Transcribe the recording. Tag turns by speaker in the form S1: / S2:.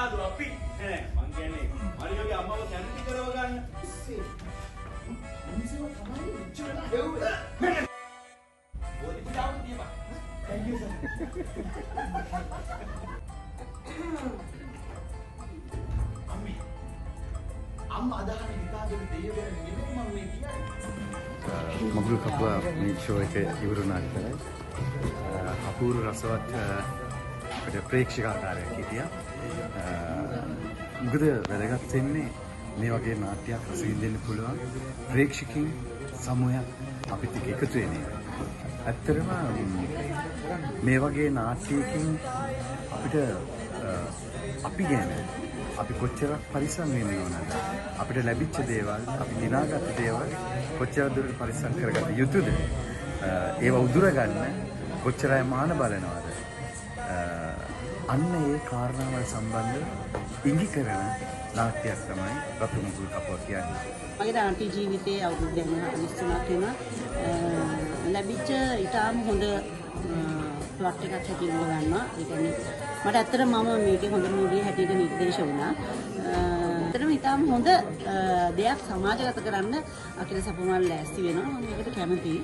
S1: සාදු අපි නෑ මං කියන්නේ මරියෝගේ අම්මව කැමති කරව ගන්න. මිනිස්සු තමයි මෙච්චර හෙව්වේ. ඕටි පිටාව දීපන්. Thank you sir. අම්මා අදහන්නේ හිතාගෙන දෙයියෝ ගැන නෙමෙයි මම මේ කියන්නේ.
S2: මගුල් කපුවා මේ ෂෝ එක ඉවරුණා විතරයි. අපූර්ව රසවත් ප්‍රේක්ෂකාකාරයක් හිටියා. මොකද වැදගත් වෙන්නේ මේ වගේ නාට්‍යයක් රස විඳින්න පුළුවන් ප්‍රේක්ෂකින් සමූහයක් අපිට එකතු වෙන එක. ඇත්තටම මේ වගේ නාට්‍යයකින් අපිට අපි ගැන අපි කොච්චරක් පරිස්සම් වෙන්න ඕනද? අපිට ලැබිච්ච දේවල්, අපි දිනාගත් දේවල් කොච්චර දුරට පරිස්සම් කරගත යුතුද? ඒව උදුර ගන්න කොච්චර අය මාන බලනවද? අන්න ඒ කාරණාවල් සම්බන්ධ ඉඟි කරන නාට්‍යයක් තමයි රතු මුගුල් කපුවා කියන්නේ.
S3: මගේ නාට්‍ය ජීවිතයේ අවුරුදු 23ක් වෙනවා. ලැබිච්ච ඊටාම හොඳ ප්ලොට් එකක් හැටියට ගන්නවා. ඒ කියන්නේ මට ඇත්තටම මම මේකේ හොඳ මූලිය හැටියට නිර්දේශ වුණා. ඇත්තටම ඊටාම හොඳ දෙයක් සමාජගත කරන්න අකිල සපුමල් ලෑස්ති වෙනවා. මම මේකට කැමතියි.